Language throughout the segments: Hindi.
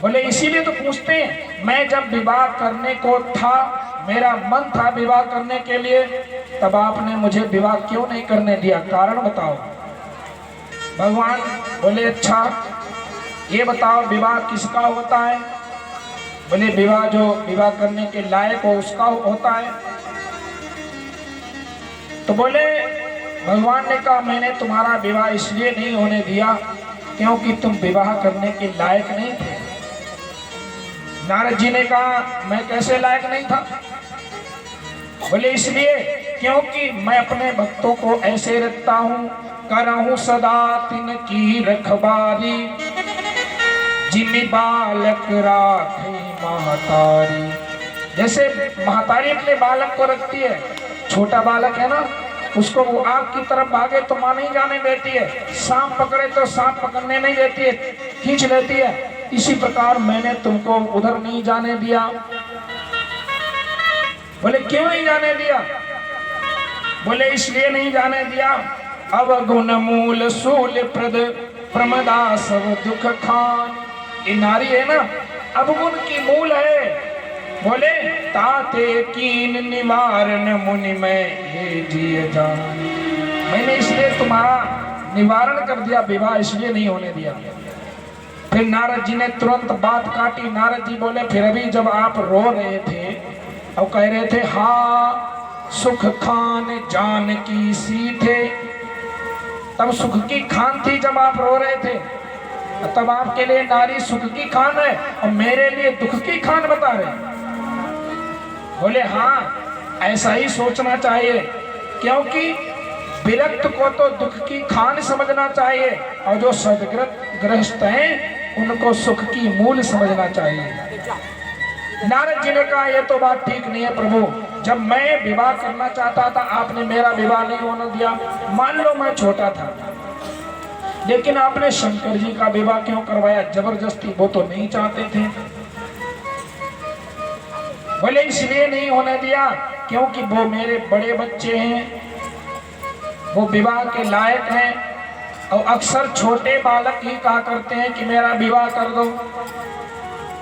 बोले इसीलिए तो पूछते हैं, मैं जब विवाह करने को था, मेरा मन था विवाह करने के लिए, तब आपने मुझे विवाह क्यों नहीं करने दिया, कारण बताओ। भगवान बोले अच्छा ये बताओ विवाह किसका होता है। बोले विवाह जो विवाह करने के लायक हो उसका होता है। तो बोले भगवान ने कहा मैंने तुम्हारा विवाह इसलिए नहीं होने दिया क्योंकि तुम विवाह करने के लायक नहीं थे। नारद जी ने कहा मैं कैसे लायक नहीं था। बोले इसलिए क्योंकि मैं अपने भक्तों को ऐसे रखता हूं, करहूं सदा तिनकी रखवारी, जिमि बालक राखी महतारी। जैसे महतारी अपने बालक को रखती है, छोटा बालक है ना, उसको वो आग की तरफ भागे तो मां नहीं जाने देती है, सांप पकड़े तो सांप पकड़ने नहीं देती है, खींच लेती है। इसी प्रकार मैंने तुमको उधर नहीं जाने दिया। बोले क्यों नहीं जाने दिया। बोले इसलिए नहीं जाने दिया, अवगुण मूल सूल प्रद प्रमदा सब दुख खान। ये नारी है ना, अवगुण की मूल है। बोले ताते कीन निवारण मुनि में ये जिय जान। मैंने इसलिए तुम्हारा निवारण कर दिया, विवाह इसलिए नहीं होने दिया। फिर नारद जी ने तुरंत बात काटी। नारद जी बोले फिर अभी जब आप रो रहे थे और कह रहे थे हाँ सुख खान जानकी सी थे, तब सुख की खान थी जब आप रो रहे थे, तब आपके लिए नारी सुख की खान है और मेरे लिए दुख की खान बता रहे। बोले हाँ ऐसा ही सोचना चाहिए, क्योंकि विरक्त को तो दुख की खान समझना चाहिए और जो सदग्रस्त हैं उनको सुख की मूल समझना चाहिए। नारद जी ने कहा यह तो बात ठीक नहीं है प्रभु, जब मैं विवाह करना चाहता था आपने मेरा विवाह नहीं होने दिया। मान लो मैं छोटा था, लेकिन आपने शंकर जी का विवाह क्यों करवाया जबरदस्ती, वो तो नहीं चाहते थे। बोले इसलिए नहीं होने दिया क्योंकि वो मेरे बड़े बच्चे हैं, वो विवाह के लायक हैं, और अक्सर छोटे बालक ही कहा करते हैं कि मेरा विवाह कर दो।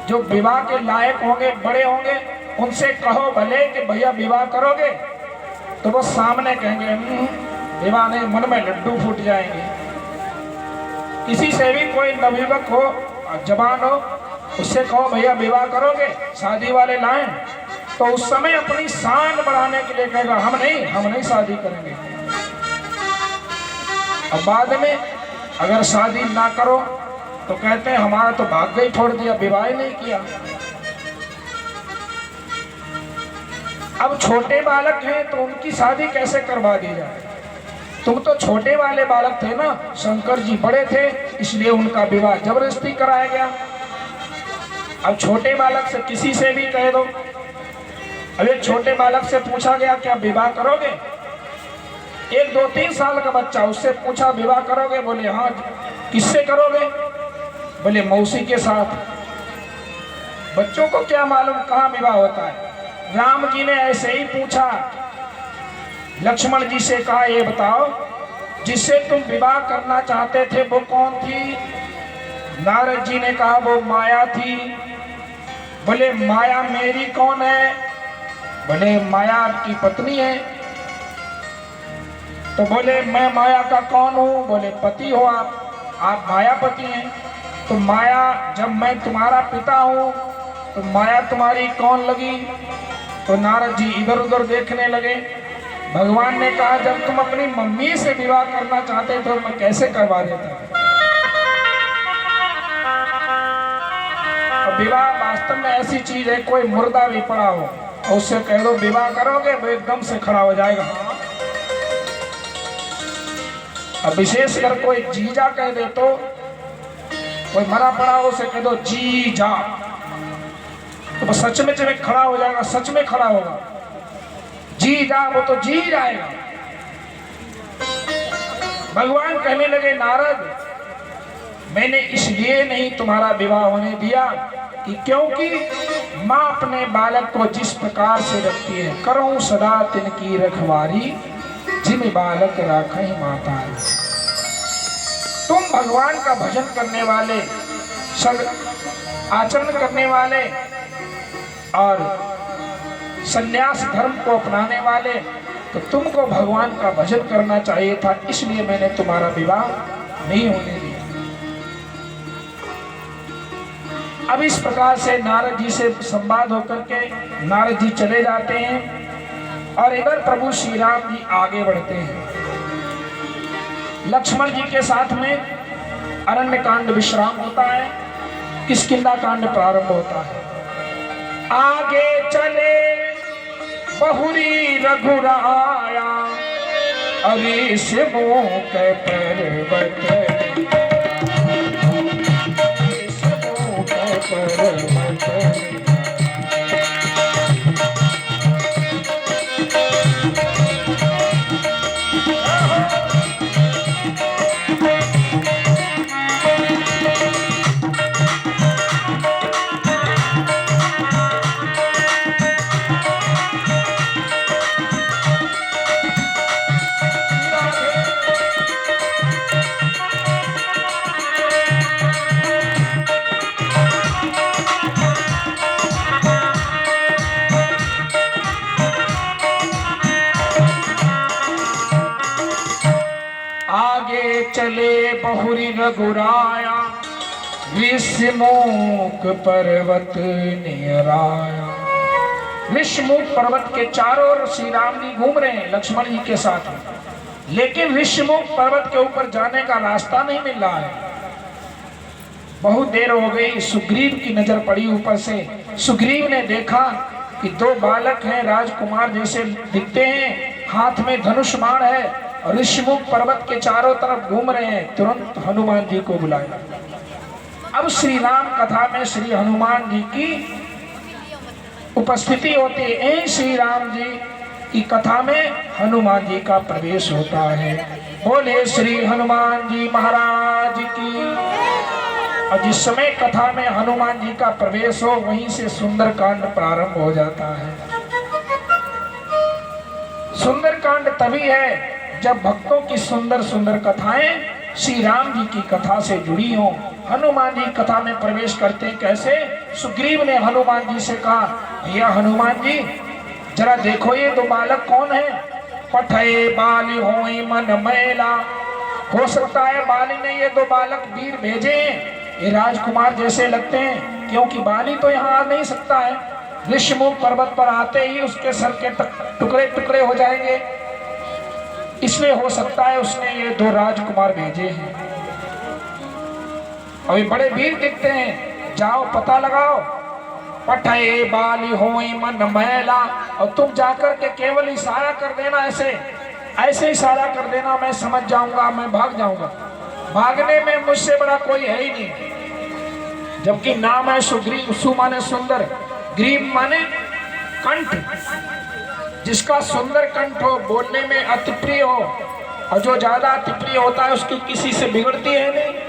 जो विवाह के लायक होंगे, बड़े होंगे, उनसे कहो भले कि भैया विवाह करोगे, तो वो सामने कहेंगे विवाह नहीं, मन में लड्डू फूट जाएंगे। किसी से भी कोई नवयुवक हो, जवान हो, उससे कहो भैया विवाह करोगे, शादी वाले लाएं, तो उस समय अपनी शान बढ़ाने के लिए कहेगा हम नहीं शादी करेंगे। अब बाद में अगर शादी ना करो तो कहते हैं हमारा तो भाग्य ही छोड़ दिया, विवाह नहीं किया। अब छोटे बालक हैं तो उनकी शादी कैसे करवा दी जाए। तुम तो छोटे वाले बालक थे ना, शंकर जी बड़े थे, इसलिए उनका विवाह जबरदस्ती कराया गया। अब छोटे बालक से किसी से भी कह दो। अब एक छोटे बालक से पूछा गया क्या विवाह करोगे, एक 2-3 साल का बच्चा, उससे पूछा विवाह करोगे, बोले हाँ। किससे करोगे, बोले मौसी के साथ। बच्चों को क्या मालूम कहाँ विवाह होता है। राम जी ने ऐसे ही पूछा, लक्ष्मण जी से कहा ये बताओ जिससे तुम विवाह करना चाहते थे वो कौन थी। नारद जी ने कहा वो माया थी। बोले माया मेरी कौन है, बोले माया आपकी पत्नी है। तो बोले मैं माया का कौन हूँ, बोले पति हो आप मायापति हैं। तो माया जब मैं तुम्हारा पिता हूँ तो माया तुम्हारी कौन लगी। तो नारद जी इधर उधर देखने लगे। भगवान ने कहा जब तुम अपनी मम्मी से विवाह करना चाहते तो मैं कैसे करवा देता। विवाह वास्तव में ऐसी चीज है, कोई मुर्दा भी पड़ा हो और उससे कह दो विवाह करोगे वो एकदम से खड़ा हो जाएगा। अब विशेषकर कोई जीजा कह दे, तो कोई मरा पड़ा हो उसे कह दो जी जा, तो वो सच में खड़ा हो जाएगा, सच में खड़ा होगा। जी जा, वो तो जी जाएगा। भगवान कहने लगे नारद मैंने इसलिए नहीं तुम्हारा विवाह होने दिया कि क्योंकि माँ अपने बालक को जिस प्रकार से रखती है, करूं सदा तिनकी रखवारी, जिन बालक राखें माता। तुम भगवान का भजन करने वाले सब आचरण करने वाले और संन्यास धर्म को अपनाने वाले, तो तुमको भगवान का भजन करना चाहिए था, इसलिए मैंने तुम्हारा विवाह नहीं होने दिया। अब इस प्रकार से नारद जी से संवाद होकर के नारद जी चले जाते हैं और इधर प्रभु श्री राम जी आगे बढ़ते हैं। लक्ष्मण जी के साथ में अरण्य कांड विश्राम होता है, किष्किंधा कांड प्रारंभ होता है। आगे चले बहुरी रघुराया, अरे से मुख पर्वत, चले बहुरी रघुराया, विषमुख पर्वत निराया। विषमुख पर्वत के चारों ओर श्री राम जी घूम रहे हैं लक्ष्मण जी के साथ में, लेकिन विषमुख पर्वत के ऊपर जाने का रास्ता नहीं मिल रहा है। बहुत देर हो गई, सुग्रीव की नजर पड़ी ऊपर से। सुग्रीव ने देखा कि दो बालक हैं, राजकुमार जैसे दिखते हैं, हाथ में धनुष बाण है और ऋषमुख पर्वत के चारों तरफ घूम रहे हैं। तुरंत हनुमान जी को बुलाया। अब श्री राम कथा में श्री हनुमान जी की उपस्थिति होती है। इन श्री राम जी की कथा में हनुमान जी का प्रवेश होता है। बोले श्री हनुमान जी महाराज की। और जिस समय कथा में हनुमान जी का प्रवेश हो, वहीं से सुंदरकांड प्रारंभ हो जाता है। सुंदरकांड तभी है जब भक्तों की सुंदर सुंदर कथाएं श्री राम जी की कथा से जुड़ी हों। हनुमान जी कथा में प्रवेश करते कैसे? सुग्रीव ने हनुमान जी से कहा, भैया हनुमान जी जरा देखो ये दो बालक कौन है? पठे बाली होई मन मैला। हो सकता है बाली ने ये दो बालक वीर भेजे हैं, ये राजकुमार जैसे लगते हैं, क्योंकि बाली तो यहाँ आ नहीं सकता है। ऋषमुख पर्वत पर आते ही उसके सर के टुकड़े टुकड़े हो जाएंगे, इसलिए हो सकता है उसने ये दो राजकुमार भेजे हैं। अभी बड़े वीर दिखते हैं, जाओ पता लगाओ। पठे बाली होई मन मैला। और तुम जाकर के केवल इशारा कर देना, ऐसे इशारा कर देना, मैं समझ जाऊंगा, मैं भाग जाऊंगा। भागने में मुझसे बड़ा कोई है ही नहीं। जबकि नाम है सुग्रीव, सु माने सुंदर, ग्रीव माने कंठ। जिसका सुंदर कंठ हो, बोलने में अति प्रिय हो, और जो ज्यादा अति प्रिय होता है उसकी किसी से बिगड़ती है नहीं।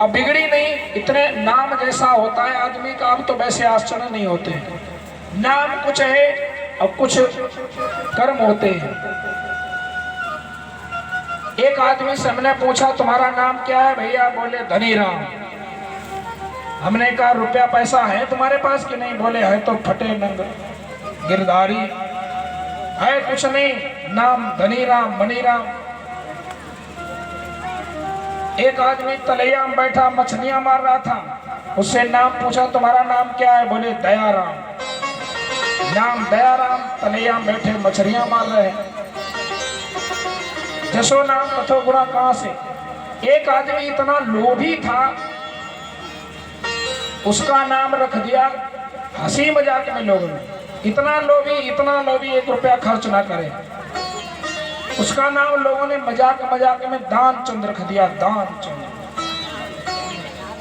अब बिगड़ी नहीं, इतने नाम जैसा होता है आदमी का। अब तो वैसे आश्चर्य नहीं होते, नाम कुछ है और कुछ कर्म होते हैं। एक आदमी से हमने पूछा तुम्हारा नाम क्या है? भैया बोले धनीराम। हमने कहा रुपया पैसा है तुम्हारे पास कि नहीं? बोले है तो फटे नंग गिरधारी है, कुछ नहीं, नाम धनीराम मनीराम। एक आदमी तलैया में बैठा मछलियां मार रहा था, उससे नाम पूछा तुम्हारा नाम क्या है? बोले दयाराम। नाम दयाराम, तलैया में बैठे मछलियां मार रहे हैं। जसो नाम कथो गुणा कहां से? एक आदमी इतना लोभी था, उसका नाम रख दिया हंसी मजाक में लोगों ने। इतना लोभी 1 रुपया खर्च ना करे, उसका नाम लोगों ने मजाक मजाक में दान चंद रख दिया, दान चंद।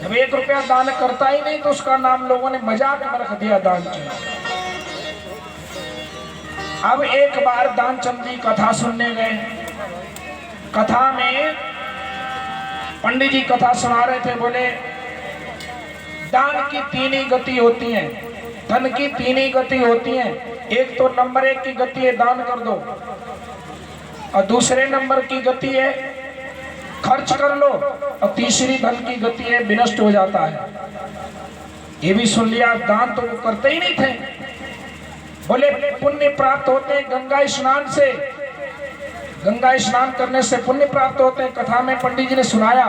जब 1 रुपया दान करता ही नहीं तो उसका नाम लोगों ने मजाक में रख दिया, दान चंद। अब एक बार दानचंद जी कथा सुनने गए। कथा में पंडित जी कथा सुना रहे थे। बोले दान की 3 ही गति होती है, धन की 3 ही गति होती है। एक तो नंबर 1 की गति है दान कर दो, और दूसरे नंबर की गति है खर्च कर लो और तीसरी धन की गति है विनष्ट हो जाता है। ये भी सुन लिया, दान तो वो करते ही नहीं थे। बोले पुण्य प्राप्त होते हैं गंगा स्नान से, गंगा स्नान करने से पुण्य प्राप्त होते हैं। कथा में पंडित जी ने सुनाया,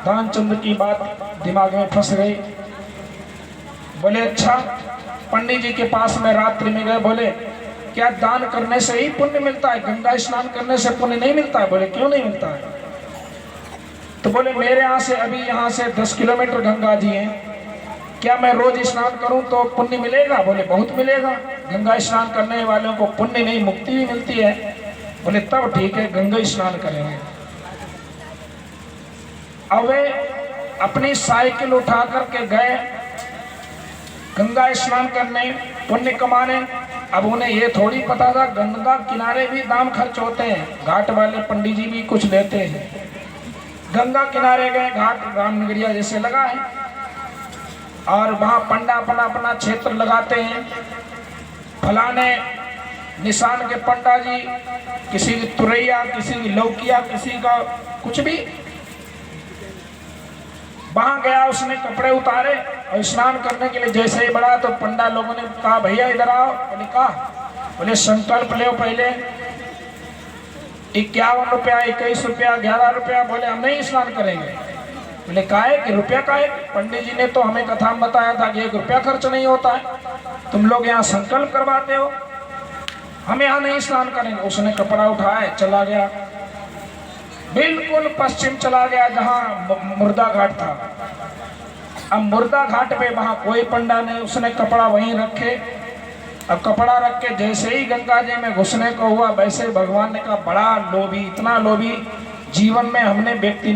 दानचंद्र की बात दिमाग में फंस गई। बोले अच्छा, पंडित जी के पास में रात्रि में गए, बोले क्या दान करने से ही पुण्य मिलता है, गंगा स्नान करने से पुण्य नहीं मिलता है? बोले क्यों नहीं मिलता है? तो बोले मेरे यहाँ से अभी यहाँ से 10 किलोमीटर गंगा जी है, क्या मैं रोज स्नान करूं तो पुण्य मिलेगा? बोले बहुत मिलेगा, गंगा स्नान करने वालों को पुण्य नहीं मुक्ति भी मिलती है। बोले तब ठीक है, गंगा स्नान करेंगे। अब वे अपनी साइकिल उठा करके गए गंगा स्नान करने, पुण्य कमाने। अब उन्हें ये थोड़ी पता था गंगा किनारे भी दाम खर्च होते हैं, घाट वाले पंडित जी भी कुछ देते हैं। गंगा किनारे गए, घाट रामनगरिया जैसे लगा है, और वहाँ पंडा अपना अपना क्षेत्र लगाते हैं। फलाने निशान के पंडा जी, किसी की तुरैया, किसी की लौकिया, किसी का कुछ भी। वहां गया, उसने कपड़े उतारे और स्नान करने के लिए जैसे ही बढ़ा तो पंडा लोगों ने कहा भैया इधर आओ। बोले कहा? बोले संकल्प ले पहले, 51 रुपया, 21 रुपया, 11 रुपया। बोले हम नहीं स्नान करेंगे। बोले काहे कि रुपया काहे? पंडित जी ने तो हमें कथा में बताया था कि 1 रुपया खर्च नहीं होता है, तुम लोग यहाँ संकल्प करवाते हो, हम यहाँ नहीं स्नान करेंगे। उसने कपड़ा उठाया, चला गया, बिल्कुल पश्चिम चला गया जहाँ मुर्दा घाट था। अब मुर्दा घाट पे वहाँ कोई पंडा नहीं, उसने कपड़ा वहीं रखे। अब कपड़ा रख के जैसे ही गंगा जी में घुसने को हुआ, वैसे भगवान ने कहा बड़ा लोभी, इतना लोभी जीवन में हमने व्यक्ति